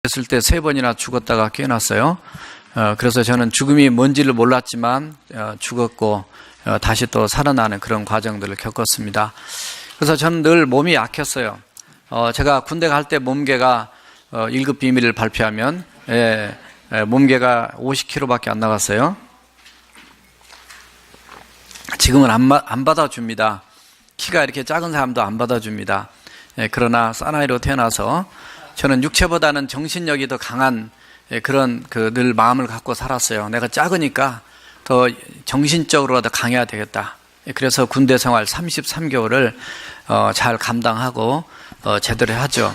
했을 때 3번이나 죽었다가 깨어났어요. 그래서 저는 죽음이 뭔지를 몰랐지만 죽었고 다시 또 살아나는 그런 과정들을 겪었습니다. 그래서 저는 늘 몸이 약했어요. 제가 군대 갈 때 몸무게가 1급 비밀을 발표하면 몸무게가 50kg밖에 안 나갔어요. 지금은 안 받아줍니다. 키가 이렇게 작은 사람도 안 받아줍니다. 그러나 사나이로 태어나서 저는 육체보다는 정신력이 더 강한 그런 늘 마음을 갖고 살았어요. 내가 작으니까 더 정신적으로 더 강해야 되겠다. 그래서 군대 생활 33개월을 잘 감당하고 제대로 하죠.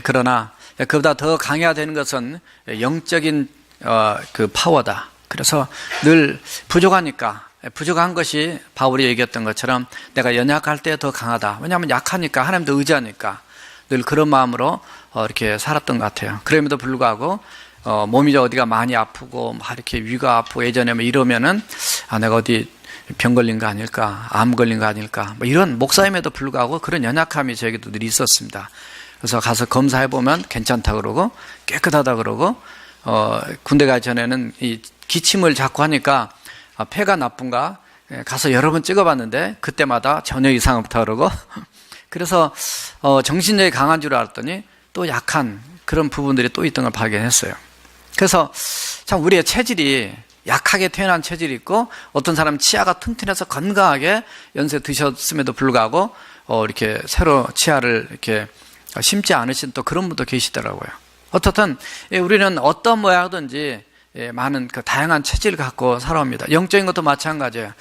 그러나 그보다 더 강해야 되는 것은 영적인 그 파워다. 그래서 늘 부족하니까, 부족한 것이 바울이 얘기했던 것처럼 내가 연약할 때 더 강하다. 왜냐하면 약하니까, 하나님도 의지하니까 늘 그런 마음으로 이렇게 살았던 것 같아요. 그럼에도 불구하고 몸이 어디가 많이 아프고 막 이렇게 위가 아프고 예전에 뭐 이러면은 내가 어디 병 걸린 거 아닐까, 암 걸린 거 아닐까, 뭐 이런 목사임에도 불구하고 그런 연약함이 저에게도 늘 있었습니다. 그래서 가서 검사해 보면 괜찮다 그러고 깨끗하다 그러고 군대 가기 전에는 이 기침을 자꾸 하니까 폐가 나쁜가 가서 여러 번 찍어봤는데 그때마다 전혀 이상 없다 그러고 그래서 정신력이 강한 줄 알았더니 또 약한 그런 부분들이 또 있던 걸 발견했어요. 그래서 참 우리의 체질이 약하게 태어난 체질이 있고 어떤 사람은 치아가 튼튼해서 건강하게 연세 드셨음에도 불구하고 이렇게 새로 치아를 이렇게 심지 않으신 또 그런 분도 계시더라고요. 어떻든 우리는 어떤 모양이든지 많은 그 다양한 체질을 갖고 살아옵니다. 영적인 것도 마찬가지예요.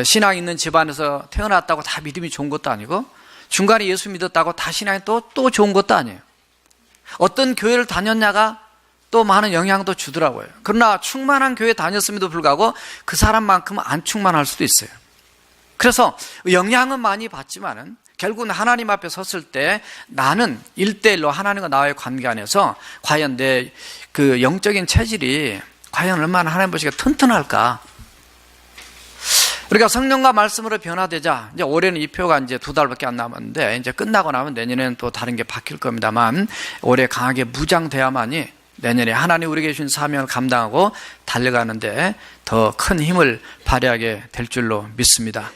신앙 있는 집안에서 태어났다고 다 믿음이 좋은 것도 아니고 중간에 예수 믿었다고 다 신앙이 또 좋은 것도 아니에요. 어떤 교회를 다녔냐가 또 많은 영향도 주더라고요. 그러나 충만한 교회 다녔음에도 불구하고 그 사람만큼은 안 충만할 수도 있어요. 그래서 영향은 많이 받지만은 결국은 하나님 앞에 섰을 때 나는 1대1로 하나님과 나와의 관계 안에서 과연 내 그 영적인 체질이 과연 얼마나 하나님 보시기에 튼튼할까? 우리가 성령과 말씀으로 변화되자, 이제 올해는 이 표가 이제 2달밖에 안 남았는데, 이제 끝나고 나면 내년에는 또 다른 게 바뀔 겁니다만, 올해 강하게 무장돼야만이 내년에 하나님 우리에게 주신 사명을 감당하고 달려가는데 더 큰 힘을 발휘하게 될 줄로 믿습니다.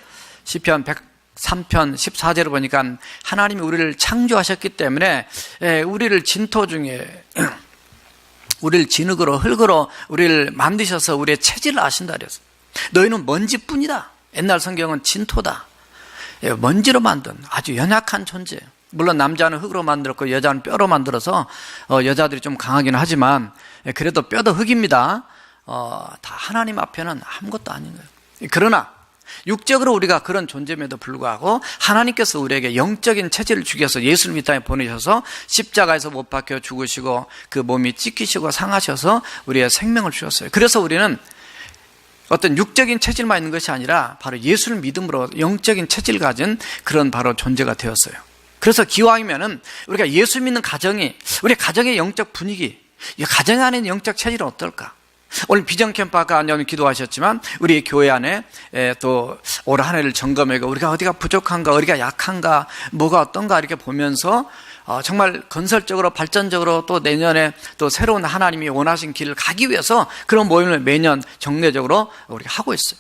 시편 103편 14절을 보니까 하나님이 우리를 창조하셨기 때문에 우리를 진토 중에 우리를 진흙으로 흙으로 우리를 만드셔서 우리의 체질을 아신다 그랬어요. 너희는 먼지뿐이다. 옛날 성경은 진토다. 먼지로 만든 아주 연약한 존재예요. 물론 남자는 흙으로 만들었고 여자는 뼈로 만들어서 여자들이 좀 강하긴 하지만 그래도 뼈도 흙입니다. 다 하나님 앞에는 아무것도 아닌 거예요. 그러나 육적으로 우리가 그런 존재임에도 불구하고 하나님께서 우리에게 영적인 체질을 주셔서 예수를 이 땅에 보내셔서 십자가에서 못 박혀 죽으시고 그 몸이 찢기시고 상하셔서 우리의 생명을 주셨어요. 그래서 우리는 어떤 육적인 체질만 있는 것이 아니라 바로 예수를 믿음으로 영적인 체질을 가진 그런 바로 존재가 되었어요. 그래서 기왕이면은 우리가 예수 믿는 가정이, 우리 가정의 영적 분위기, 이 가정 안에 영적 체질은 어떨까? 오늘 비전 캠프 아까 안녕 기도하셨지만 우리 교회 안에 또 올 한 해를 점검해가 우리가 어디가 부족한가, 어디가 약한가, 뭐가 어떤가 이렇게 보면서 정말 건설적으로 발전적으로 또 내년에 또 새로운 하나님이 원하신 길을 가기 위해서 그런 모임을 매년 정례적으로 우리가 하고 있어요.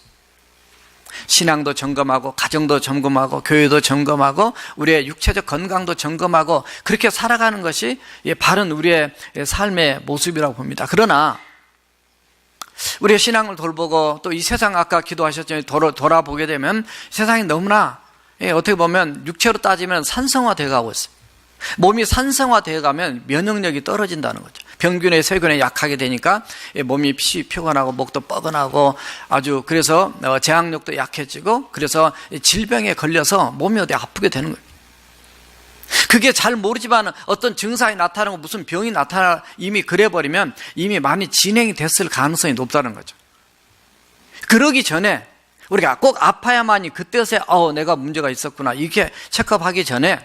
신앙도 점검하고 가정도 점검하고 교회도 점검하고 우리의 육체적 건강도 점검하고 그렇게 살아가는 것이 바른 우리의 삶의 모습이라고 봅니다. 그러나 우리의 신앙을 돌보고 또 이 세상 아까 기도하셨지만 돌아보게 되면 세상이 너무나 어떻게 보면 육체로 따지면 산성화되어 가고 있어요. 몸이 산성화되어 가면 면역력이 떨어진다는 거죠. 병균에 세균에 약하게 되니까 몸이 피곤하고 목도 뻐근하고 아주 그래서 제항력도 약해지고 그래서 질병에 걸려서 몸이 어디 아프게 되는 거예요. 그게 잘 모르지만 어떤 증상이 나타나고 무슨 병이 나타나 이미 그래버리면 이미 많이 진행이 됐을 가능성이 높다는 거죠. 그러기 전에 우리가 꼭 아파야만이 그때서야 내가 문제가 있었구나 이렇게 체크업하기 전에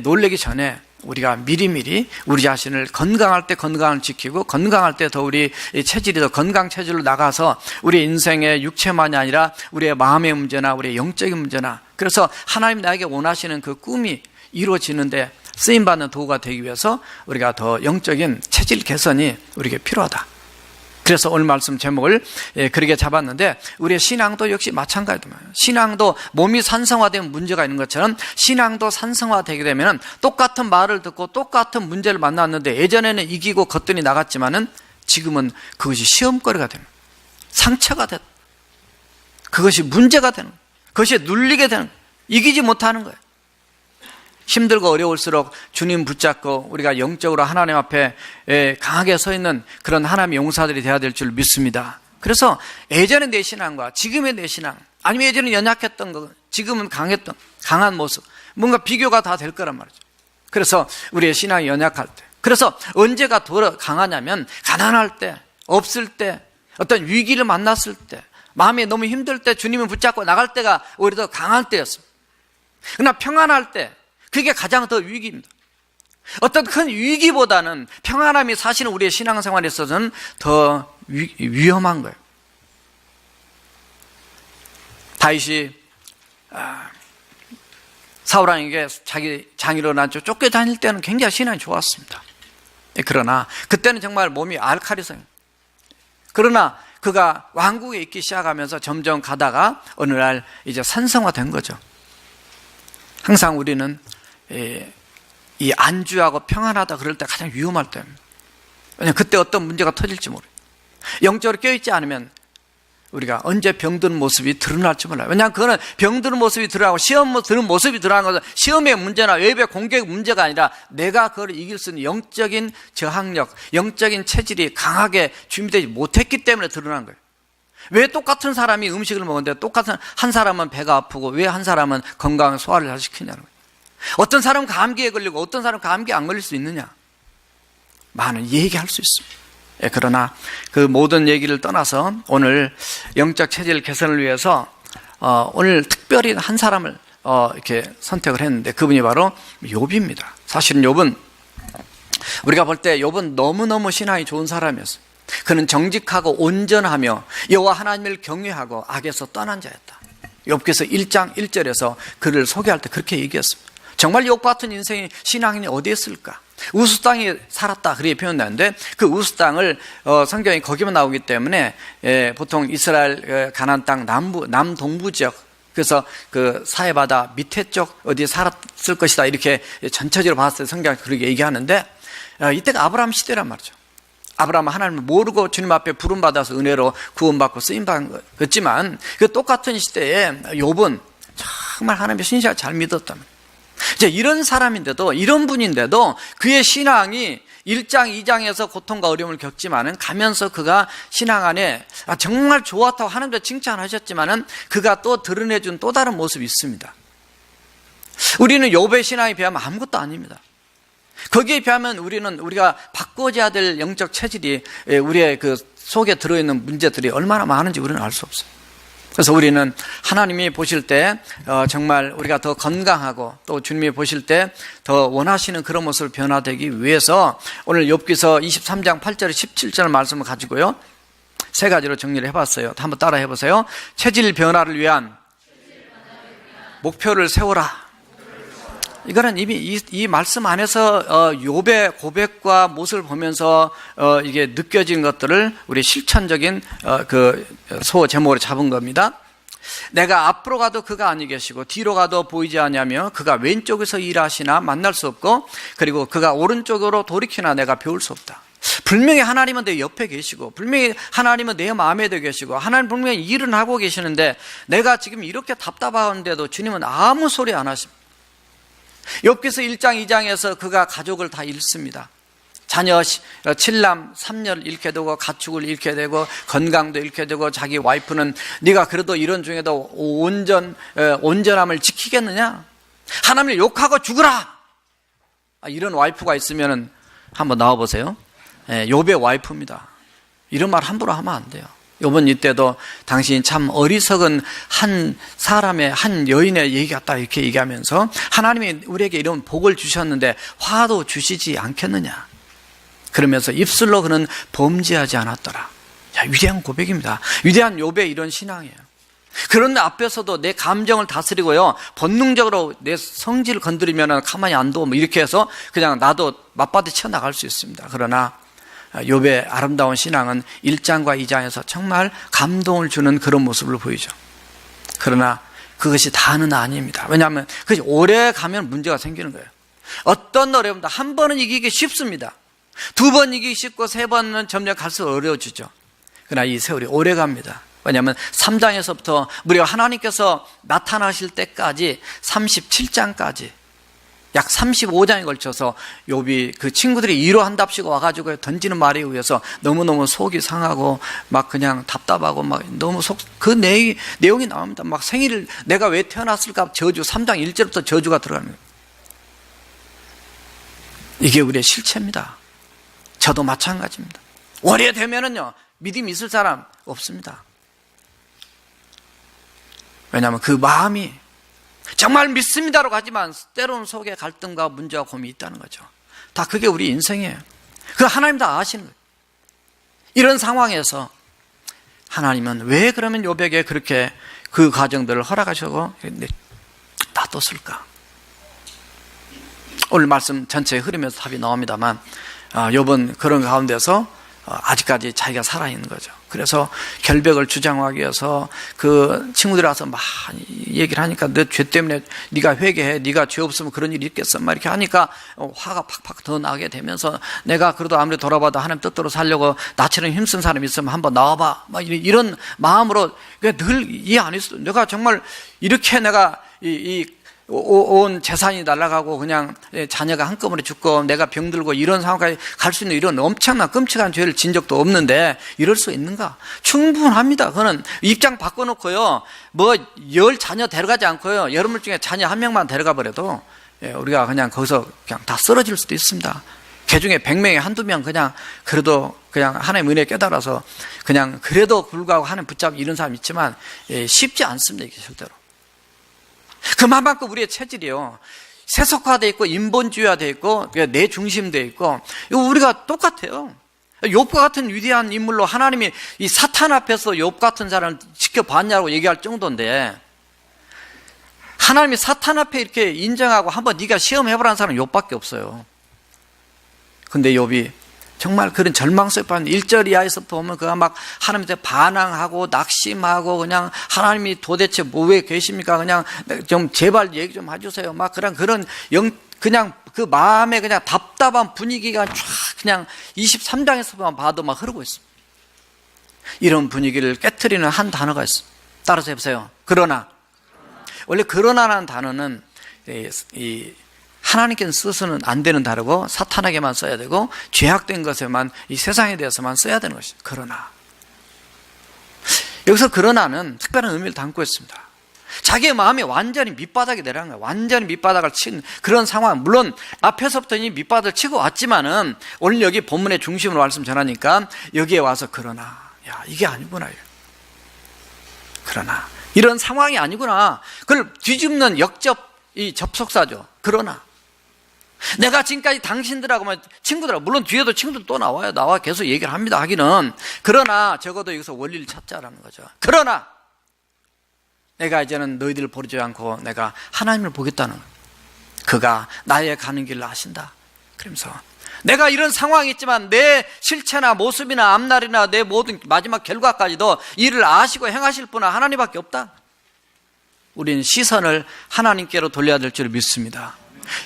놀라기 전에 우리가 미리미리 우리 자신을 건강할 때 건강을 지키고 건강할 때 더 우리 체질이 더 건강 체질로 나가서 우리 인생의 육체만이 아니라 우리의 마음의 문제나 우리의 영적인 문제나 그래서 하나님 나에게 원하시는 그 꿈이 이루어지는데 쓰임받는 도구가 되기 위해서 우리가 더 영적인 체질 개선이 우리에게 필요하다. 그래서 오늘 말씀 제목을 그렇게 잡았는데, 우리의 신앙도 역시 마찬가지입니다. 신앙도 몸이 산성화되면 문제가 있는 것처럼 신앙도 산성화되게 되면 똑같은 말을 듣고 똑같은 문제를 만났는데 예전에는 이기고 겉돈이 나갔지만은 지금은 그것이 시험거리가 되는, 상처가 되는, 그것이 문제가 되는, 그것이 눌리게 되는, 이기지 못하는 거예요. 힘들고 어려울수록 주님 붙잡고 우리가 영적으로 하나님 앞에 강하게 서 있는 그런 하나님의 용사들이 되어야 될 줄 믿습니다. 그래서 예전의 내 신앙과 지금의 내 신앙, 아니면 예전에 연약했던 거 지금은 강한 모습, 뭔가 비교가 다 될 거란 말이죠. 그래서 우리의 신앙이 연약할 때, 그래서 언제가 더 강하냐면 가난할 때, 없을 때, 어떤 위기를 만났을 때, 마음이 너무 힘들 때 주님을 붙잡고 나갈 때가 오히려 더 강할 때였습니다. 그러나 평안할 때 그게 가장 더 위기입니다. 어떤 큰 위기보다는 평안함이 사실은 우리의 신앙생활에 있어서는 더 위험한 거예요. 다윗이 사울왕에게 자기 장의로 난 쫓겨다닐 때는 굉장히 신앙이 좋았습니다. 그러나 그때는 정말 몸이 알칼리성입니다. 그러나 그가 왕국에 있기 시작하면서 점점 가다가 어느 날 이제 산성화된 거죠. 항상 우리는 이 안주하고 평안하다 그럴 때 가장 위험할 때입니다. 왜냐하면 그때 어떤 문제가 터질지 모르요. 영적으로 깨어있지 않으면 우리가 언제 병드는 모습이 드러날지 몰라요. 왜냐하면 그거는 병드는 모습이 드러나고 시험 드는 모습이 드러나는 것은 시험의 문제나 외부의 공격의 문제가 아니라 내가 그걸 이길 수 있는 영적인 저항력, 영적인 체질이 강하게 준비되지 못했기 때문에 드러난 거예요. 왜 똑같은 사람이 음식을 먹는데 똑같은 한 사람은 배가 아프고 왜 한 사람은 건강한 소화를 잘 시키냐는 거예요. 어떤 사람은 감기에 걸리고 어떤 사람은 감기에 안 걸릴 수 있느냐? 많은 얘기할 수 있습니다. 그러나 그 모든 얘기를 떠나서 오늘 영적 체질 개선을 위해서 오늘 특별히 한 사람을 이렇게 선택을 했는데 그분이 바로 욥입니다. 사실은 욥은 우리가 볼 때 욥은 너무너무 신앙이 좋은 사람이었어요. 그는 정직하고 온전하며 여호와 하나님을 경외하고 악에서 떠난 자였다. 욥기서 1장 1절에서 그를 소개할 때 그렇게 얘기했습니다. 정말 욥 같은 인생이 신앙인이 어디에 있을까? 우스 땅에 살았다 그렇게 표현되는데 그 우스 땅을 성경이 거기만 나오기 때문에 보통 이스라엘 가나안 땅 남동부 지역, 그래서 그 사해바다 밑에 쪽 어디에 살았을 것이다 이렇게 전체적으로 봤을 때 성경이 그렇게 얘기하는데 이때가 아브라함 시대란 말이죠. 아브라함은 하나님을 모르고 주님 앞에 부름받아서 은혜로 구원받고 쓰임받은 거였지만 그 똑같은 시대에 욥은 정말 하나님의 신실하게 잘 믿었답니다. 이제 이런 사람인데도, 이런 분인데도 그의 신앙이 1장 2장에서 고통과 어려움을 겪지만은 가면서 그가 신앙 안에 정말 좋았다고 하나님도 칭찬하셨지만은 그가 또 드러내준 또 다른 모습이 있습니다. 우리는 욥의 신앙에 비하면 아무것도 아닙니다. 거기에 비하면 우리가 바꿔줘야 될 영적 체질이 우리의 그 속에 들어있는 문제들이 얼마나 많은지 우리는 알 수 없어요. 그래서 우리는 하나님이 보실 때 정말 우리가 더 건강하고 또 주님이 보실 때 더 원하시는 그런 모습을 변화되기 위해서 오늘 욥기서 23장 8절 17절 말씀을 가지고요 세 가지로 정리를 해봤어요. 한번 따라 해보세요. 체질 변화를 위한 목표를 세워라. 이거는 이미 이 말씀 안에서 욥의 고백과 모습을 보면서 이게 느껴진 것들을 우리 실천적인 그 소 제목으로 잡은 겁니다. 내가 앞으로 가도 그가 아니 계시고 뒤로 가도 보이지 않냐며 그가 왼쪽에서 일하시나 만날 수 없고 그리고 그가 오른쪽으로 돌이키나 내가 배울 수 없다. 분명히 하나님은 내 옆에 계시고 분명히 하나님은 내 마음에도 계시고 하나님 분명히 일은 하고 계시는데 내가 지금 이렇게 답답한데도 주님은 아무 소리 안 하십니다. 욥기서 1장 2장에서 그가 가족을 다 잃습니다. 자녀 7남 3녀를 잃게 되고 가축을 잃게 되고 건강도 잃게 되고 자기 와이프는 네가 그래도 이런 중에도 온전함을 지키겠느냐? 하나님을 욕하고 죽으라! 이런 와이프가 있으면 한번 나와보세요. 욥의 와이프입니다. 이런 말 함부로 하면 안 돼요. 욥은 이때도 당신이 참 어리석은 한 사람의 한 여인의 얘기 같다 이렇게 얘기하면서 하나님이 우리에게 이런 복을 주셨는데 화도 주시지 않겠느냐 그러면서 입술로 그는 범죄하지 않았더라. 야, 위대한 고백입니다. 위대한 욥의 이런 신앙이에요. 그런 앞에서도 내 감정을 다스리고요, 본능적으로 내 성질을 건드리면 가만히 안 둬, 뭐 이렇게 해서 그냥 나도 맞받아쳐 나갈 수 있습니다. 그러나 욥의 아름다운 신앙은 1장과 2장에서 정말 감동을 주는 그런 모습을 보이죠. 그러나 그것이 다는 아닙니다. 왜냐하면 그것이 오래 가면 문제가 생기는 거예요. 어떤 어려움도 한 번은 이기기 쉽습니다. 두 번 이기기 쉽고 세 번은 점점 갈수록 어려워지죠. 그러나 이 세월이 오래 갑니다. 왜냐하면 3장에서부터 무려 하나님께서 나타나실 때까지 37장까지 약 35장에 걸쳐서 욥이 그 친구들이 위로한답시고 와가지고 던지는 말에 의해서 너무너무 속이 상하고 막 그냥 답답하고 막 너무 그 내용이 나옵니다. 막 생일을 내가 왜 태어났을까 저주, 3장 1절부터 저주가 들어가는 거예요. 이게 우리의 실체입니다. 저도 마찬가지입니다. 오래되면은요, 믿음이 있을 사람 없습니다. 왜냐하면 그 마음이 정말 믿습니다라고 하지만 때로는 속에 갈등과 문제와 고민이 있다는 거죠. 다 그게 우리 인생이에요. 그 하나님 다 아시는 거예요. 이런 상황에서 하나님은 왜 그러면 욥에게 그렇게 그 과정들을 허락하시고 놔뒀을까? 오늘 말씀 전체의 흐름에서 답이 나옵니다만 욥은 그런 가운데서 아직까지 자기가 살아있는 거죠. 그래서 결백을 주장하기 위해서 그 친구들이 와서 막 얘기를 하니까 너 죄 때문에 네가 회개해, 네가 죄 없으면 그런 일이 있겠어 막 이렇게 하니까 화가 팍팍 더 나게 되면서 내가 그래도 아무리 돌아봐도 하나님 뜻대로 살려고 나처럼 힘쓴 사람이 있으면 한번 나와봐 막 이런 마음으로 늘 이해 안 했어. 내가 정말 이렇게 내가 온 재산이 날아가고 그냥 자녀가 한꺼번에 죽고 내가 병들고 이런 상황까지 갈 수 있는 이런 엄청난 끔찍한 죄를 진 적도 없는데 이럴 수 있는가? 충분합니다. 그거는 입장 바꿔놓고요, 뭐 10 자녀 데려가지 않고요, 여러분 중에 자녀 한 명만 데려가 버려도 우리가 그냥 거기서 그냥 다 쓰러질 수도 있습니다. 그 중에 100명에 한두 명 그냥 그래도 그냥 하나님의 은혜에 깨달아서 그냥 그래도 불구하고 하나님 붙잡고 이런 사람이 있지만 쉽지 않습니다. 이게 절대로. 그만큼 우리의 체질이요, 세속화되어 있고 인본주의화되어 있고 내 중심되어 있고 우리가 똑같아요. 욥과 같은 위대한 인물로 하나님이 이 사탄 앞에서 욥 같은 사람을 지켜봤냐고 얘기할 정도인데, 하나님이 사탄 앞에 이렇게 인정하고 한번 네가 시험해보라는 사람은 욥밖에 없어요. 근데 욥이 정말 그런 절망 속에 빠진 1절 이하에서부터 보면 그가 막 하나님한테 반항하고 낙심하고 그냥 하나님이 도대체 왜 계십니까? 그냥 좀 제발 얘기 좀 해주세요. 막 그냥 그 마음에 그냥 답답한 분위기가 쫙 그냥 23장에서만 봐도 막 흐르고 있습니다. 이런 분위기를 깨트리는 한 단어가 있습니다. 따라서 해보세요. 그러나. 원래 그러나라는 단어는 하나님께는 써서는 안 되는 단어고 사탄에게만 써야 되고 죄악된 것에만, 이 세상에 대해서만 써야 되는 것이죠. 그러나. 여기서 그러나는 특별한 의미를 담고 있습니다. 자기의 마음이 완전히 밑바닥이 내려간 거예요. 완전히 밑바닥을 친 그런 상황. 물론 앞에서부터 이 밑바닥을 치고 왔지만은 오늘 여기 본문의 중심으로 말씀 전하니까 여기에 와서 그러나, 야, 이게 아니구나. 그러나 이런 상황이 아니구나. 그걸 뒤집는 이 접속사죠. 그러나 내가 지금까지 당신들하고 친구들하고, 물론 뒤에도 친구들 또 나와 계속 얘기를 합니다. 하기는. 그러나 적어도 여기서 원리를 찾자라는 거죠. 그러나 내가 이제는 너희들을 버리지 않고 내가 하나님을 보겠다는 거예요. 그가 나의 가는 길을 아신다. 그러면서 내가 이런 상황이 있지만 내 실체나 모습이나 앞날이나 내 모든 마지막 결과까지도 이를 아시고 행하실 분은 하나님밖에 없다. 우리는 시선을 하나님께로 돌려야 될 줄 믿습니다.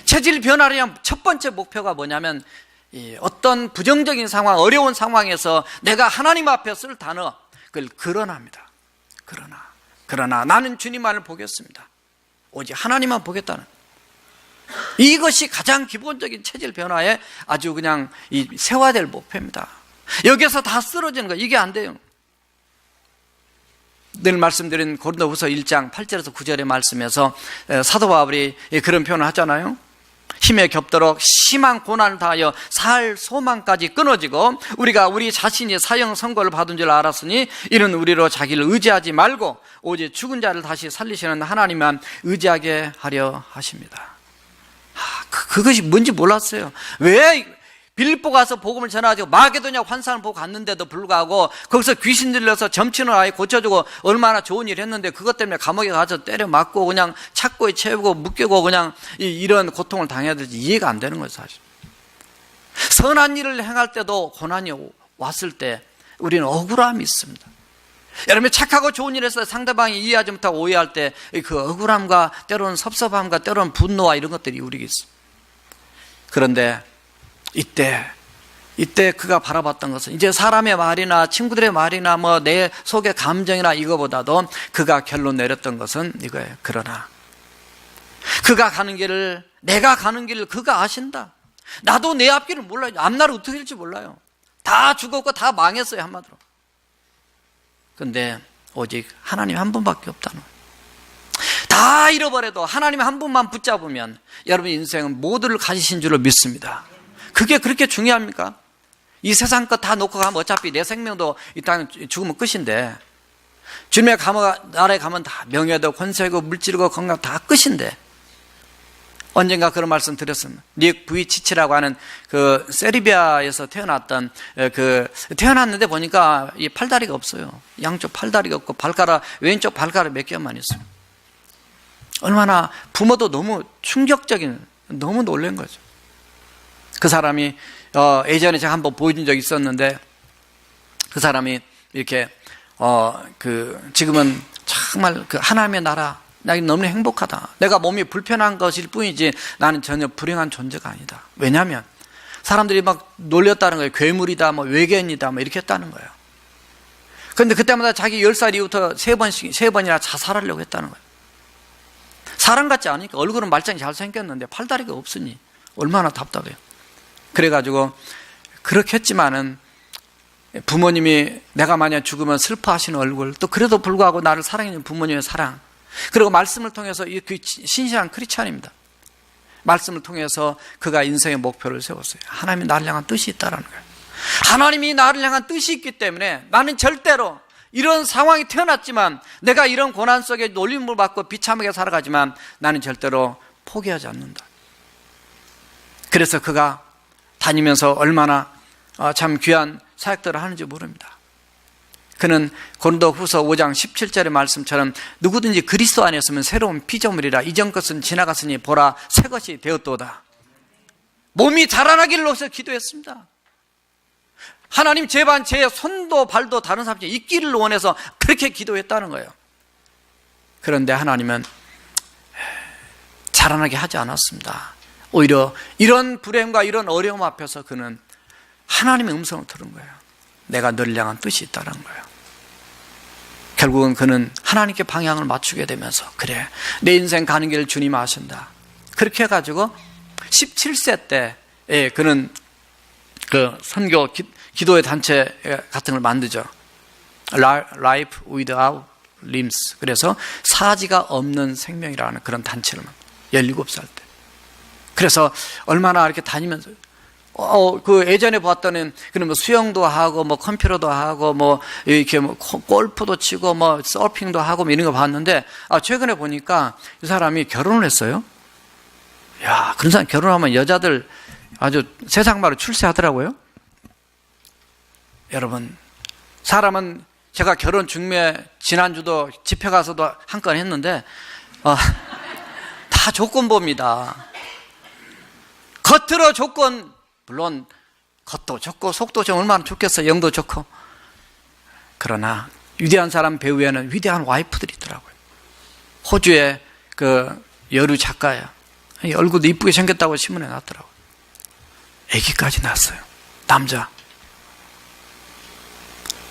체질 변화를 위한 첫 번째 목표가 뭐냐면, 어떤 부정적인 상황, 어려운 상황에서 내가 하나님 앞에 쓸 단어, 그걸 그러나입니다. 그러나 나는 주님만을 보겠습니다. 오직 하나님만 보겠다는, 이것이 가장 기본적인 체질 변화에 아주 그냥 세워야 될 목표입니다. 여기서 다 쓰러지는 거예요. 이게 안 돼요. 늘 말씀드린 고린도후서 1장 8절에서 9절의 말씀에서 사도 바울이 그런 표현을 하잖아요. 힘에 겹도록 심한 고난을 당하여 살 소망까지 끊어지고 우리가 우리 자신이 사형 선고를 받은 줄 알았으니 이는 우리로 자기를 의지하지 말고 오직 죽은 자를 다시 살리시는 하나님만 의지하게 하려 하십니다. 그것이 뭔지 몰랐어요. 왜 빌립보 가서 복음을 전하고 마게도냐 환상을 보고 갔는데도 불구하고 거기서 귀신 들려서 점치는 아이 고쳐주고 얼마나 좋은 일 했는데 그것 때문에 감옥에 가서 때려 맞고 그냥 착고에 채우고 묶이고 그냥 이런 고통을 당해야 될지 이해가 안 되는 거예요, 사실. 선한 일을 행할 때도 고난이 왔을 때 우리는 억울함이 있습니다. 여러분, 착하고 좋은 일을 해서 상대방이 이해하지 못하고 오해할 때 그 억울함과 때로는 섭섭함과 때로는 분노와 이런 것들이 우리에게 있습니다. 그런데 이때 그가 바라봤던 것은 이제 사람의 말이나 친구들의 말이나 뭐 내 속의 감정이나 이거보다도 그가 결론 내렸던 것은 이거예요. 그러나 그가 가는 길을, 내가 가는 길을 그가 아신다. 나도 내 앞길을 몰라요. 앞날을 어떻게 될지 몰라요. 다 죽었고 다 망했어요, 한마디로. 근데 오직 하나님 한 분밖에 없다는 거예요. 다 잃어버려도 하나님 한 분만 붙잡으면 여러분 인생은 모두를 가지신 줄로 믿습니다. 그게 그렇게 중요합니까? 이 세상 것 다 놓고 가면 어차피 내 생명도 이 땅 죽으면 끝인데, 주님의 나라에 가면 다 명예도 권세고 물질이고 건강 다 끝인데, 언젠가 그런 말씀 드렸습니다. 닉 부이치치라고 하는 그 세르비아에서 태어났던 태어났는데 보니까 이 팔다리가 없어요. 양쪽 팔다리가 없고 왼쪽 발가락 몇 개만 있어요. 얼마나 부모도 너무 충격적인, 너무 놀란 거죠. 그 사람이 예전에 제가 한번 보여준 적이 있었는데, 그 사람이 이렇게 지금은 정말 그 하나님의 나라, 나 너무 행복하다. 내가 몸이 불편한 것일 뿐이지 나는 전혀 불행한 존재가 아니다. 왜냐하면 사람들이 막 놀렸다는 거예요. 괴물이다, 뭐 외계인이다, 뭐 이렇게 했다는 거예요. 그런데 그때마다 자기 10살 이후부터 3번이나 자살하려고 했다는 거예요. 사람 같지 않으니까. 얼굴은 말짱이 잘생겼는데 팔다리가 없으니 얼마나 답답해요. 그래가지고 그렇게 했지만은 부모님이 내가 만약 죽으면 슬퍼하시는 얼굴, 또 그래도 불구하고 나를 사랑해주는 부모님의 사랑, 그리고 말씀을 통해서 그 신실한 크리스찬입니다. 말씀을 통해서 그가 인생의 목표를 세웠어요. 하나님이 나를 향한 뜻이 있다는 거예요. 하나님이 나를 향한 뜻이 있기 때문에 나는 절대로 이런 상황이 태어났지만, 내가 이런 고난 속에 놀림을 받고 비참하게 살아가지만 나는 절대로 포기하지 않는다. 그래서 그가 다니면서 얼마나 참 귀한 사역들을 하는지 모릅니다. 그는 고린도후서 5장 17절의 말씀처럼 누구든지 그리스도 안에서는 새로운 피조물이라, 이전 것은 지나갔으니 보라 새 것이 되었도다. 몸이 자라나기를 위해서 기도했습니다. 하나님 제발 제 손도 발도 다른 사람이 있기를 원해서 그렇게 기도했다는 거예요. 그런데 하나님은 자라나게 하지 않았습니다. 오히려 이런 불행과 이런 어려움 앞에서 그는 하나님의 음성을 들은 거예요. 내가 너를 향한 뜻이 있다는 거예요. 결국은 그는 하나님께 방향을 맞추게 되면서, 그래, 내 인생 가는 길을 주님 아신다. 그렇게 해가지고 17세 때 그는 그 선교 기도의 단체 같은 걸 만들죠. Life Without Limbs. 그래서 사지가 없는 생명이라는 그런 단체를 17살 때. 그래서 얼마나 이렇게 다니면서 그 예전에 봤더니 그는 뭐 수영도 하고 뭐 컴퓨터도 하고 뭐 이렇게 뭐 골프도 치고 뭐 서핑도 하고 뭐 이런 거 봤는데, 최근에 보니까 이 사람이 결혼을 했어요. 야, 그런 사람 결혼하면 여자들 아주 세상 말로 출세하더라고요. 여러분, 사람은, 제가 결혼 중매 지난주도 집회 가서도 한 건 했는데 다 조건부입니다. 겉으로 조건, 물론 겉도 좋고 속도 좀 얼마나 좋겠어요. 영도 좋고. 그러나 위대한 사람 배우에는 위대한 와이프들이 있더라고요. 호주의 그 여류 작가야. 얼굴도 이쁘게 생겼다고 신문에 났더라고요. 아기까지 낳았어요. 남자.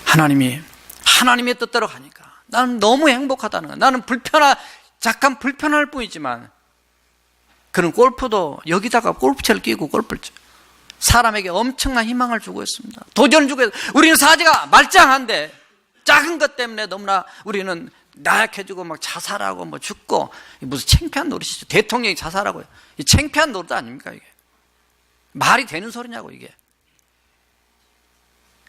하나님의 뜻대로 가니까 나는 너무 행복하다는 거야. 나는 잠깐 불편할 뿐이지만, 그는 골프도 여기다가 골프채를 끼고 골프를 쳐. 사람에게 엄청난 희망을 주고 있습니다. 도전을 주고 있습니다. 우리는 사지가 말짱한데 작은 것 때문에 너무나 우리는 나약해지고 막 자살하고 뭐 죽고, 무슨 창피한 노릇이죠. 대통령이 자살하고요. 이 창피한 노릇 아닙니까 이게? 말이 되는 소리냐고 이게.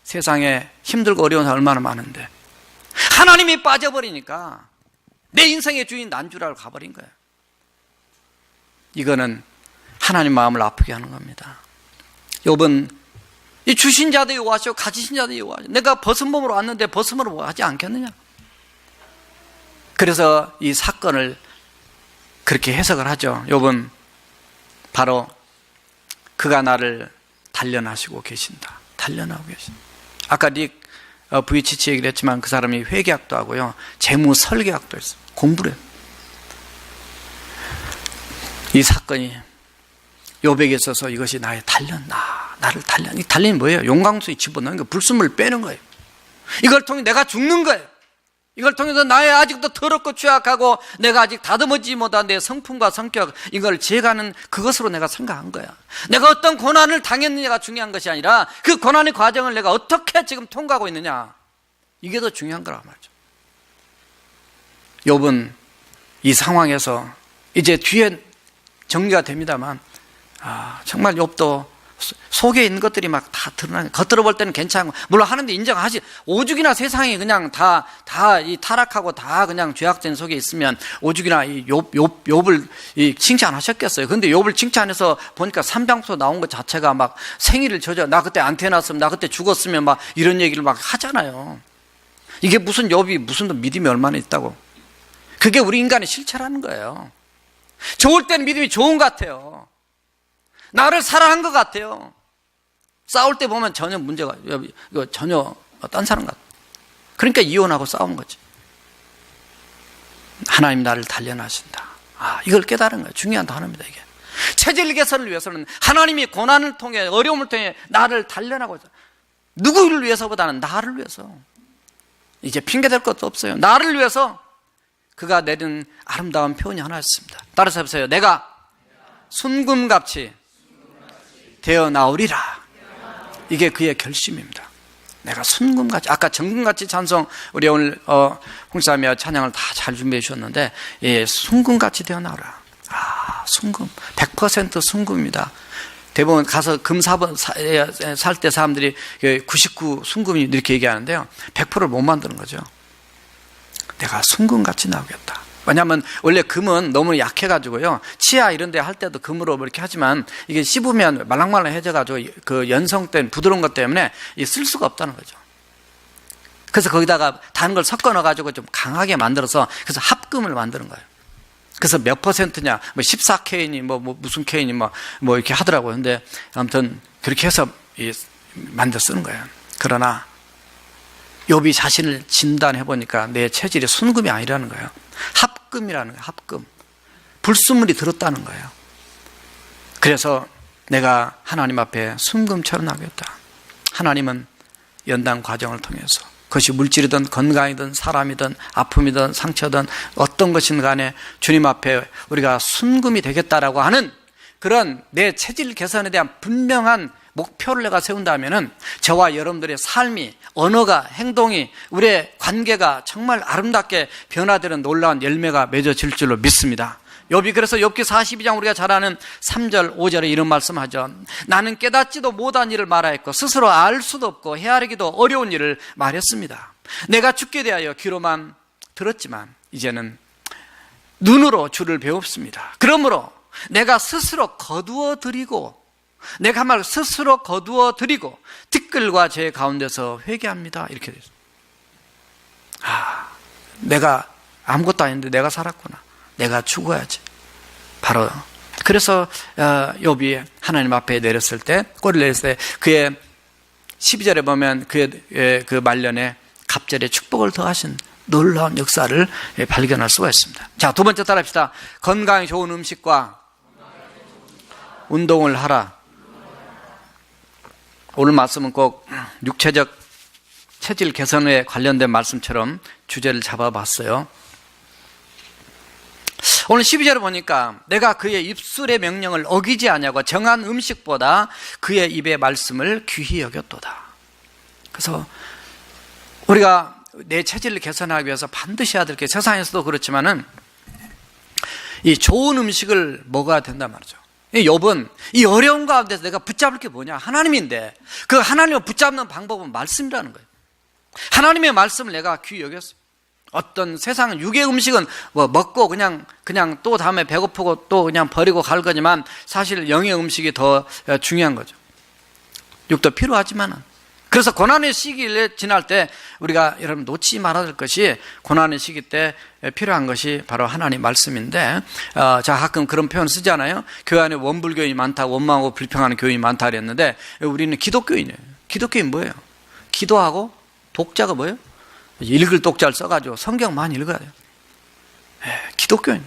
세상에 힘들고 어려운 사람 얼마나 많은데 하나님이 빠져버리니까 내 인생의 주인 난 줄 알고 가버린 거예요. 이거는 하나님 마음을 아프게 하는 겁니다. 욥은 이 주신 자도 여호와시오 가지신 자도 여호와시오. 내가 벗은 몸으로 왔는데 벗음으로 하지 않겠느냐. 그래서 이 사건을 그렇게 해석을 하죠. 욥은 바로 그가 나를 단련하시고 계신다. 단련하고 계신다. 아까 릭 부이치치 얘기를 했지만 그 사람이 회계학도 하고요, 재무 설계학도 했어요. 공부를 해요. 이 사건이 욥에게 있어서 이것이 나의 단련, 나를 단련. 이 단련이 뭐예요? 용광수에 집어넣는 거, 불순물을 빼는 거예요. 이걸 통해 내가 죽는 거예요. 이걸 통해서 나의 아직도 더럽고 취약하고 내가 아직 다듬어지지 못한 내 성품과 성격, 이걸 제거하는 그것으로 내가 생각한 거야. 내가 어떤 고난을 당했느냐가 중요한 것이 아니라 그 고난의 과정을 내가 어떻게 지금 통과하고 있느냐, 이게 더 중요한 거란 말이죠. 욥은 이 상황에서 이제 뒤에 정리가 됩니다만, 정말 욥도 속에 있는 것들이 막 다 드러나는, 겉으로 볼 때는 괜찮고, 물론 하는데 인정하지. 오죽이나 세상이 그냥 다 이 타락하고 다 그냥 죄악된 속에 있으면 오죽이나 이 욥을 칭찬하셨겠어요. 근데 욥을 칭찬해서 보니까 삼장소 나온 것 자체가 막 생일을 나 그때 안 태어났으면, 나 그때 죽었으면 막 이런 얘기를 막 하잖아요. 이게 무슨 욥이 무슨 믿음이 얼마나 있다고. 그게 우리 인간의 실체라는 거예요. 좋을 때는 믿음이 좋은 것 같아요. 나를 사랑한 것 같아요. 싸울 때 보면 전혀 문제가, 이거 전혀 딴 사람 같아요. 그러니까 이혼하고 싸운 거지. 하나님 나를 단련하신다. 이걸 깨달은 거예요. 중요한 단어입니다, 이게. 체질 개선을 위해서는 하나님이 고난을 통해, 어려움을 통해 나를 단련하고 있어요. 누구를 위해서보다는 나를 위해서. 이제 핑계댈 것도 없어요. 나를 위해서 그가 내린 아름다운 표현이 하나 있습니다. 따라서 해보세요. 내가 순금같이 되어 나오리라. 이게 그의 결심입니다. 내가 순금같이, 아까 정금같이 찬송, 우리 오늘 홍사미와 찬양을 다 잘 준비해 주셨는데, 예, 순금같이 되어 나오라. 순금, 100% 순금입니다. 대부분 가서 금 살 때 사람들이 99 순금이 이렇게 얘기하는데요, 100%를 못 만드는 거죠. 내가 순금같이 나오겠다. 왜냐하면 원래 금은 너무 약해가지고요, 치아 이런 데 할 때도 금으로 이렇게 하지만 이게 씹으면 말랑말랑해져가지고 그 연성된 부드러운 것 때문에 쓸 수가 없다는 거죠. 그래서 거기다가 다른 걸 섞어 넣어가지고 좀 강하게 만들어서, 그래서 합금을 만드는 거예요. 그래서 몇 퍼센트냐, 뭐 14K니 뭐 무슨 K니 뭐 이렇게 하더라고요. 근데 아무튼 그렇게 해서 만들어 쓰는 거예요. 그러나 욥이 자신을 진단해 보니까 내 체질이 순금이 아니라는 거예요. 합금이라는 거예요. 합금. 불순물이 들었다는 거예요. 그래서 내가 하나님 앞에 순금처럼 나겠다. 하나님은 연단 과정을 통해서, 그것이 물질이든 건강이든 사람이든 아픔이든 상처든 어떤 것인 간에 주님 앞에 우리가 순금이 되겠다라고 하는 그런 내 체질 개선에 대한 분명한 목표를 내가 세운다면은 저와 여러분들의 삶이, 언어가, 행동이, 우리의 관계가 정말 아름답게 변화되는 놀라운 열매가 맺어질 줄로 믿습니다. 욥이 그래서 욥기 42장 우리가 잘 아는 3절 5절에 이런 말씀하죠. 나는 깨닫지도 못한 일을 말하였고 스스로 알 수도 없고 헤아리기도 어려운 일을 말했습니다. 내가 죽게 대하여 귀로만 들었지만 이제는 눈으로 주를 배웁습니다. 그러므로 내가 스스로 거두어 드리고, 내가 한 말 스스로 거두어 드리고 티끌과 제 가운데서 회개합니다. 이렇게 됐어요. 내가 아무것도 아닌데 내가 살았구나. 내가 죽어야지. 바로 그래서 욥이 하나님 앞에 내렸을 때, 꼬리를 내렸을 때 그의 12절에 보면 그의 그 말년에 갑절에 축복을 더하신 놀라운 역사를 발견할 수가 있습니다. 자, 두 번째 따라합시다. 건강에 좋은 음식과 운동을 하라. 오늘 말씀은 꼭 육체적 체질 개선에 관련된 말씀처럼 주제를 잡아봤어요. 오늘 12절을 보니까 내가 그의 입술의 명령을 어기지 아니하고 정한 음식보다 그의 입의 말씀을 귀히 여겼도다. 그래서 우리가 내 체질을 개선하기 위해서 반드시 해야 될 게, 세상에서도 그렇지만은 이 좋은 음식을 먹어야 된단 말이죠. 욥은 이 어려운 가운데서 내가 붙잡을 게 뭐냐? 하나님인데 그 하나님을 붙잡는 방법은 말씀이라는 거예요. 하나님의 말씀을 내가 귀히 여겼어요. 어떤 세상 육의 음식은 뭐 먹고 그냥 또 다음에 배고프고 또 그냥 버리고 갈 거지만 사실 영의 음식이 더 중요한 거죠. 육도 필요하지만은. 그래서 고난의 시기를 지날 때 우리가 여러분 놓치지 말아야 될 것이, 고난의 시기 때 필요한 것이 바로 하나님 말씀인데, 자, 가끔 그런 표현 쓰잖아요. 교회 안에 원불교인이 많다, 원망하고 불평하는 교인이 많다 그랬는데, 우리는 기독교인이에요. 기독교인 뭐예요? 기도하고 독자가 뭐예요? 읽을 독자를 써가지고 성경 많이 읽어야 돼요. 기독교인.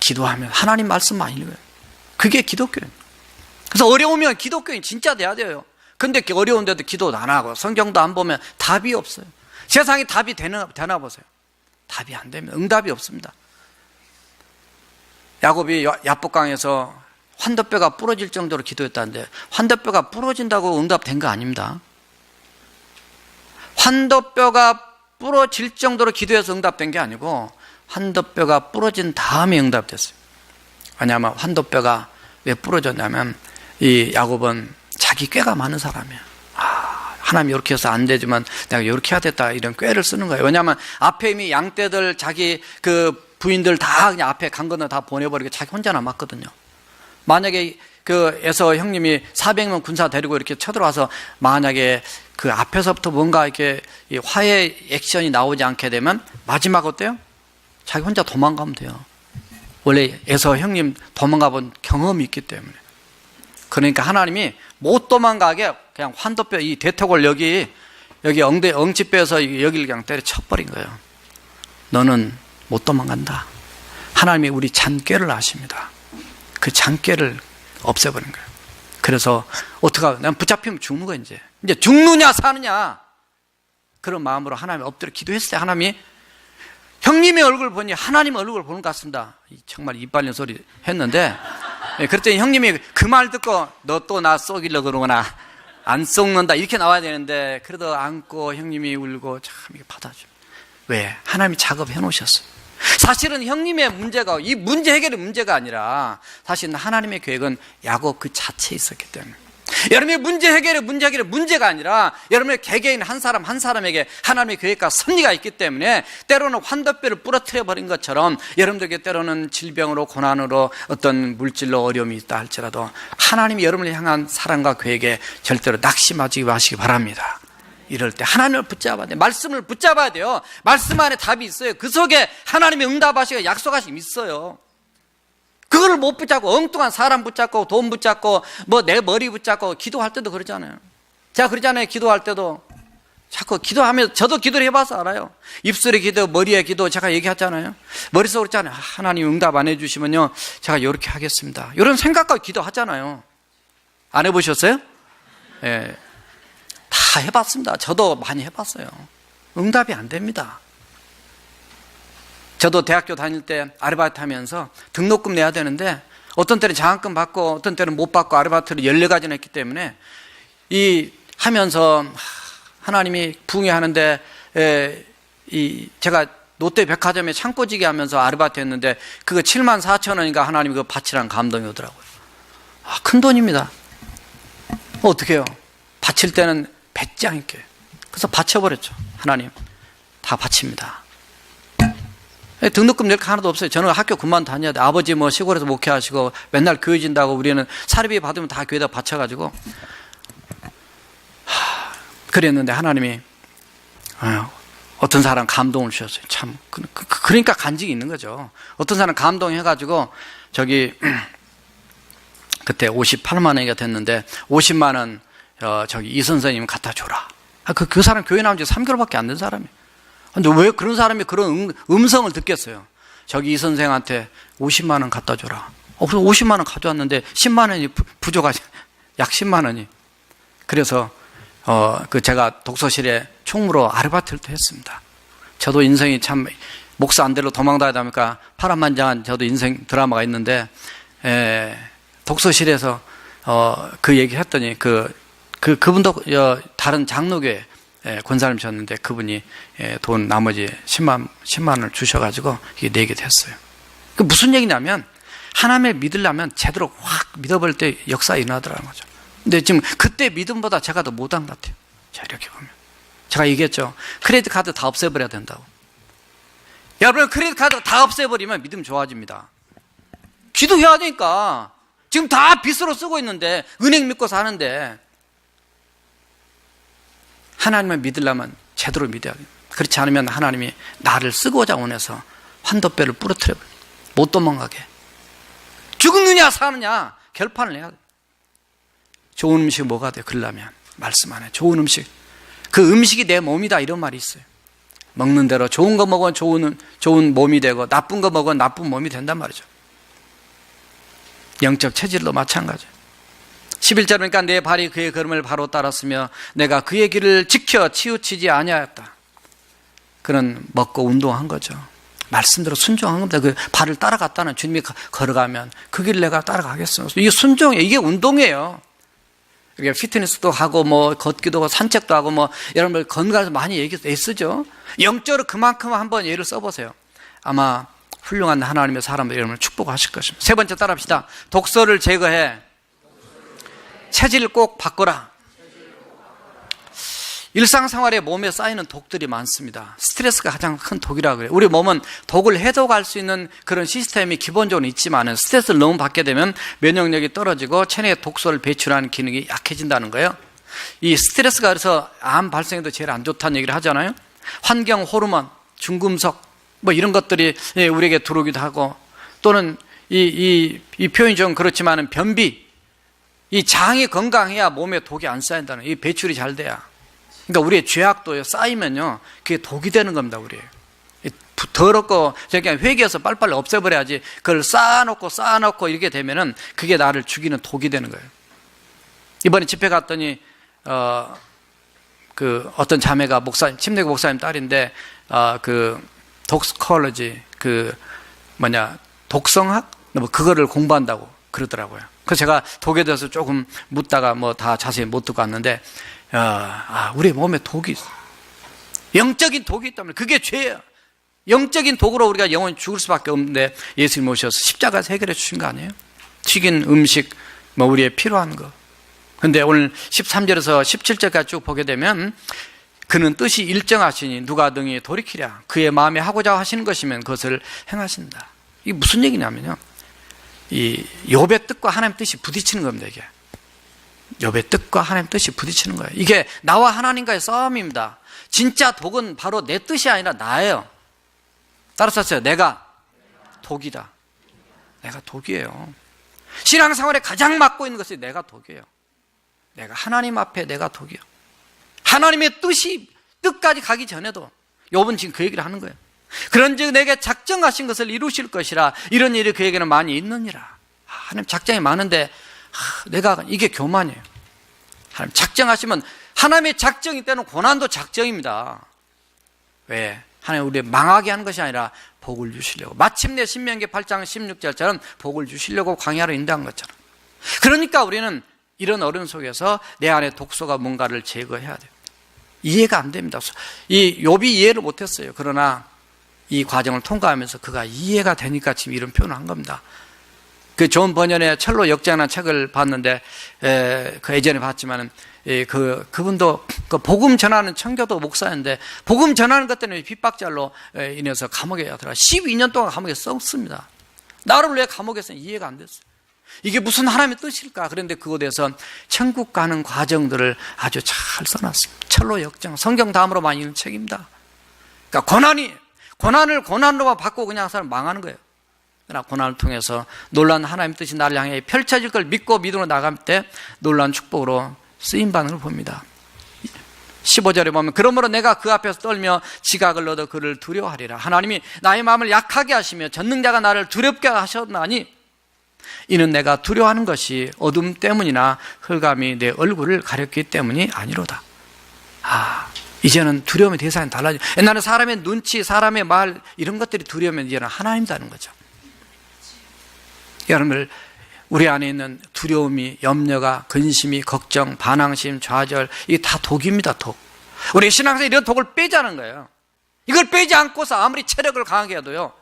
기도하면 하나님 말씀 많이 읽어요. 그게 기독교인. 그래서 어려우면 기독교인 진짜 돼야 돼요. 근데 어려운데도 기도도 안 하고 성경도 안 보면 답이 없어요. 세상에 답이 되나 보세요. 답이 안 됩니다. 응답이 없습니다. 야곱이 야복강에서 환도뼈가 부러질 정도로 기도했다는데, 환도뼈가 부러진다고 응답된 거 아닙니다. 환도뼈가 부러질 정도로 기도해서 응답된 게 아니고, 환도뼈가 부러진 다음에 응답됐어요. 왜냐하면 환도뼈가 왜 부러졌냐면, 이 야곱은 자기 꾀가 많은 사람이에요. 하나님이 이렇게 해서 안 되지만 내가 이렇게 해야 됐다, 이런 꾀를 쓰는 거예요. 왜냐하면 앞에 이미 양떼들, 자기 그 부인들 다 그냥 앞에 간 거는 다 보내버리고 자기 혼자 남았거든요. 만약에 그 에서 형님이 400명 군사 데리고 이렇게 쳐들어와서 만약에 그 앞에서부터 뭔가 이렇게 화해 액션이 나오지 않게 되면 마지막 어때요? 자기 혼자 도망가면 돼요. 원래 에서 형님 도망가 본 경험이 있기 때문에. 그러니까 하나님이 못 도망가게 그냥 환도뼈, 이 대퇴골 여기 엉치뼈에서 여기를 그냥 때려 쳐버린 거예요. 너는 못 도망간다. 하나님이 우리 잔꾀를 아십니다. 그 잔꾀를 없애버린 거예요. 그래서 어떡하고, 난 붙잡히면 죽는 거야. 이제 죽느냐 사느냐, 그런 마음으로 하나님 엎드려 기도했을 때 하나님이 형님의 얼굴 보니 하나님 얼굴을 보는 것 같습니다. 정말 이빨린 소리 했는데, 그랬더니 형님이 그 말 듣고 너 또 나 쏘기려고 그러구나, 안 쏘는다, 이렇게 나와야 되는데, 그래도 안고 형님이 울고 참 이게 받아줘. 왜? 하나님이 작업해 놓으셨어요. 사실은 형님의 문제가, 이 문제 해결의 문제가 아니라 사실은 하나님의 계획은 야곱 그 자체에 있었기 때문에, 여러분의 문제 해결의 문제가 아니라 여러분의 개개인 한 사람 한 사람에게 하나님의 계획과 섭리가 있기 때문에, 때로는 환도뼈를 부러뜨려 버린 것처럼 여러분들에게 때로는 질병으로, 고난으로, 어떤 물질로 어려움이 있다 할지라도 하나님이 여러분을 향한 사랑과 계획에 절대로 낙심하지 마시기 바랍니다. 이럴 때 하나님을 붙잡아야 돼요. 말씀을 붙잡아야 돼요. 말씀 안에 답이 있어요. 그 속에 하나님이 응답하시고 약속하심이 있어요. 그거를 못 붙잡고 엉뚱한 사람 붙잡고 돈 붙잡고 뭐 내 머리 붙잡고 기도할 때도 그러잖아요. 제가 그러잖아요. 기도할 때도 자꾸 기도하면서, 저도 기도를 해봐서 알아요. 입술의 기도, 머리의 기도 제가 얘기하잖아요. 머릿속으로 있잖아요. 하나님 응답 안 해주시면요 제가 이렇게 하겠습니다, 이런 생각과 기도하잖아요. 안 해보셨어요? 예, 다 해봤습니다. 저도 많이 해봤어요. 응답이 안 됩니다. 저도 대학교 다닐 때 아르바이트 하면서 등록금 내야 되는데, 어떤 때는 장학금 받고 어떤 때는 못 받고 아르바이트를 14가지나 했기 때문에, 이 하면서 하나님이 부응하는데, 제가 롯데 백화점에 창고지기 하면서 아르바이트 했는데 그거 74,000원인가 하나님이 그거 바치라는 감동이 오더라고요. 큰 돈입니다. 어떻게 해요? 바칠 때는 배짱 있게. 그래서 바쳐버렸죠. 하나님 다 바칩니다. 등록금 낼 거 하나도 없어요. 저는 학교 그만 다녀야 돼. 아버지 뭐 시골에서 목회하시고 맨날 교회 진다고 우리는 사례비 받으면 다 교회에다 바쳐가지고 그랬는데, 하나님이 어떤 사람 감동을 주셨어요. 참 그러니까 간직이 있는 거죠. 어떤 사람 감동해가지고 저기 그때 58만 원이가 됐는데 50만 원 저기 이 선생님 갖다 줘라. 그 사람 교회 나온 지 3개월밖에 안 된 사람이에요. 근데 왜 그런 사람이 그런 음성을 듣겠어요? 저기 이 선생한테 50만 원 갖다 줘라. 그래서 50만 원 가져왔는데 10만 원이 부족하지, 약 10만 원이. 그래서 제가 독서실에 총무로 아르바이트를 했습니다. 저도 인생이 참 목사 안 대로 도망다니다 보니까 파란만장한 저도 인생 드라마가 있는데, 독서실에서 그 얘기 했더니 그분도 다른 장로교회 권사님이셨는데 그분이 돈 나머지 10만 원을 주셔가지고 이게 내게 됐어요. 그 무슨 얘기냐면, 하나님을 믿으려면 제대로 확 믿어버릴 때 역사가 일어나더라는 거죠. 근데 지금 그때 믿음보다 제가 더 못한 것 같아요. 자, 이렇게 보면 제가 얘기했죠. 크레디트 카드 다 없애버려야 된다고. 여러분, 크레디트 카드 다 없애버리면 믿음 좋아집니다. 기도해야 되니까. 지금 다 빚으로 쓰고 있는데, 은행 믿고 사는데 하나님을 믿으려면 제대로 믿어야 돼요. 그렇지 않으면 하나님이 나를 쓰고자 원해서 환도뼈를 부러뜨려 못 도망가게, 죽느냐 사느냐 결판을 해야 돼요. 좋은 음식이 뭐가 돼요? 그러려면 말씀 안에 좋은 음식, 그 음식이 내 몸이다 이런 말이 있어요. 먹는 대로 좋은 거 먹으면 좋은 몸이 되고 나쁜 거 먹으면 나쁜 몸이 된단 말이죠. 영적 체질도 마찬가지예요. 11절 보니까 내 발이 그의 걸음을 바로 따랐으며 내가 그의 길을 지켜 치우치지 아니하였다. 그는 먹고 운동한 거죠. 말씀대로 순종한 겁니다. 그 발을 따라갔다는, 주님이 걸어가면 그 길 내가 따라가겠어. 이게 순종이에요. 이게 운동이에요. 이게 피트니스도 하고 뭐 걷기도 하고 산책도 하고 뭐 여러분들 건강에서 많이 애쓰죠. 영적으로 그만큼 한번 예를 써보세요. 아마 훌륭한 하나님의 사람들 여러분을 축복하실 것입니다. 세 번째 따라합시다. 독소를 제거해 체질을 꼭 바꿔라. 일상생활에 몸에 쌓이는 독들이 많습니다. 스트레스가 가장 큰 독이라고 그래요. 우리 몸은 독을 해독할 수 있는 그런 시스템이 기본적으로 있지만 스트레스를 너무 받게 되면 면역력이 떨어지고 체내에 독소를 배출하는 기능이 약해진다는 거예요. 이 스트레스가 그래서 암 발생에도 제일 안 좋다는 얘기를 하잖아요. 환경 호르몬, 중금속 뭐 이런 것들이 우리에게 들어오기도 하고, 또는 이 표현이 좀 그렇지만은 변비, 이 장이 건강해야 몸에 독이 안 쌓인다는, 이 배출이 잘 돼야. 그러니까 우리의 죄악도 쌓이면요, 그게 독이 되는 겁니다. 우리 더럽고 그냥 회개해서 빨리빨리 없애버려야지. 그걸 쌓아놓고 이렇게 되면은 그게 나를 죽이는 독이 되는 거예요. 이번에 집회 갔더니 그 어떤 자매가 목사님, 침례교 목사님 딸인데 그 톡시콜로지, 그 독성학 뭐 그거를 공부한다고 그러더라고요. 그래서 제가 독에 대해서 조금 묻다가 뭐 다 자세히 못 듣고 왔는데, 우리 몸에 독이 있어. 영적인 독이 있다면 그게 죄예요. 영적인 독으로 우리가 영원히 죽을 수밖에 없는데 예수님 오셔서 십자가에서 해결해 주신 거 아니에요? 튀긴 음식, 뭐 우리의 필요한 거. 근데 오늘 13절에서 17절까지 쭉 보게 되면 그는 뜻이 일정하시니 누가 등이 돌이키랴. 그의 마음에 하고자 하시는 것이면 그것을 행하신다. 이게 무슨 얘기냐면요, 이 욥의 뜻과 하나님의 뜻이 부딪히는 겁니다. 이게 욥의 뜻과 하나님의 뜻이 부딪히는 거예요. 이게 나와 하나님과의 싸움입니다. 진짜 독은 바로 내 뜻이 아니라 나예요. 따라서 하세요. 내가 독이다. 내가 독이에요. 신앙생활에 가장 맡고 있는 것이 내가 독이에요. 내가 하나님 앞에 내가 독이에요. 하나님의 뜻까지 가기 전에도 욥은 지금 그 얘기를 하는 거예요. 그런즉 내게 작정하신 것을 이루실 것이라. 이런 일이 그에게는 많이 있느니라. 하나님 작정이 많은데 내가, 이게 교만이에요. 하나님 작정하시면, 하나님의 작정이 때는 고난도 작정입니다. 왜? 하나님 우리 망하게 하는 것이 아니라 복을 주시려고. 마침내 신명기 8장 16절처럼 복을 주시려고 광야로 인도한 것처럼. 그러니까 우리는 이런 어려움 속에서 내 안에 독소가 뭔가를 제거해야 돼요. 이해가 안 됩니다. 이 욥이 이해를 못했어요. 그러나 이 과정을 통과하면서 그가 이해가 되니까 지금 이런 표현을 한 겁니다. 그 존 버년의 철로 역정이라는 책을 봤는데, 그 예전에 봤지만은, 그분도 그 복음 전하는 청교도 목사인데, 복음 전하는 것 때문에 핍박자로 인해서 감옥에 들어가 12년 동안 감옥에 썩습니다. 나를 왜 감옥에 있어? 이해가 안 됐어요. 이게 무슨 하나님의 뜻일까? 그런데 그거에 대해서 천국 가는 과정들을 아주 잘 써놨습니다. 철로 역정, 성경 다음으로 많이 읽는 책입니다. 그러니까 고난을 고난으로만 받고 그냥 사람 망하는 거예요. 그러나 고난을 통해서 놀라운 하나님의 뜻이 나를 향해 펼쳐질 걸 믿고 믿음으로 나갈 때 놀라운 축복으로 쓰임받는 걸 봅니다. 15절에 보면 그러므로 내가 그 앞에서 떨며 지각을 얻어 그를 두려워하리라. 하나님이 나의 마음을 약하게 하시며 전능자가 나를 두렵게 하셨나니 이는 내가 두려워하는 것이 어둠 때문이나 흑암이 내 얼굴을 가렸기 때문이 아니로다. 이제는 두려움의 대상이 달라져. 옛날에 사람의 눈치, 사람의 말 이런 것들이 두려우면 이제는 하나님다는 거죠. 여러분들, 우리 안에 있는 두려움이, 염려가, 근심이, 걱정, 반항심, 좌절, 이게 다 독입니다. 독. 우리 신앙생활에 이런 독을 빼자는 거예요. 이걸 빼지 않고서 아무리 체력을 강하게 해도요,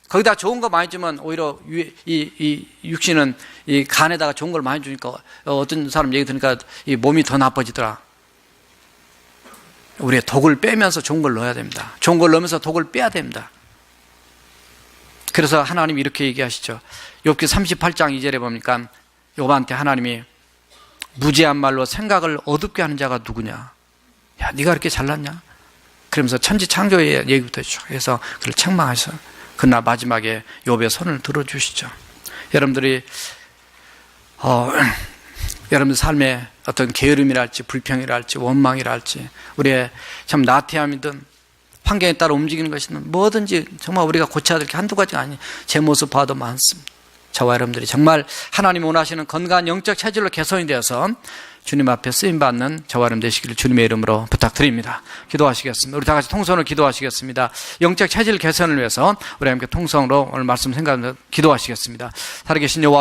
거기다 좋은 거 많이 주면 오히려 이 육신은 이 간에다가 좋은 걸 많이 주니까 어떤 사람 얘기 들으니까 이 몸이 더 나빠지더라. 우리의 독을 빼면서 좋은 걸 넣어야 됩니다. 좋은 걸 넣으면서 독을 빼야 됩니다. 그래서 하나님이 이렇게 얘기하시죠. 욥기 38장 2절에 보니까 욥한테 하나님이 무지한 말로 생각을 어둡게 하는 자가 누구냐? 야, 네가 그렇게 잘났냐? 그러면서 천지 창조의 얘기부터 해서 그를 책망하셔. 그러나 마지막에 욥의 손을 들어주시죠. 여러분들이 여러분들 삶에 어떤 게으름이랄지 불평이랄지 원망이랄지 우리의 참 나태함이든 환경에 따라 움직이는 것이든 뭐든지 정말 우리가 고쳐야 될 게 한두 가지가 아니 제 모습 봐도 많습니다. 저와 여러분들이 정말 하나님 원하시는 건강한 영적 체질로 개선이 되어서 주님 앞에 쓰임받는 저와 여러분 되시기를 주님의 이름으로 부탁드립니다. 기도하시겠습니다. 우리 다 같이 통성으로 기도하시겠습니다. 영적 체질 개선을 위해서 우리 함께 통성으로 오늘 말씀 생각하면서 기도하시겠습니다. 살아계신 여호와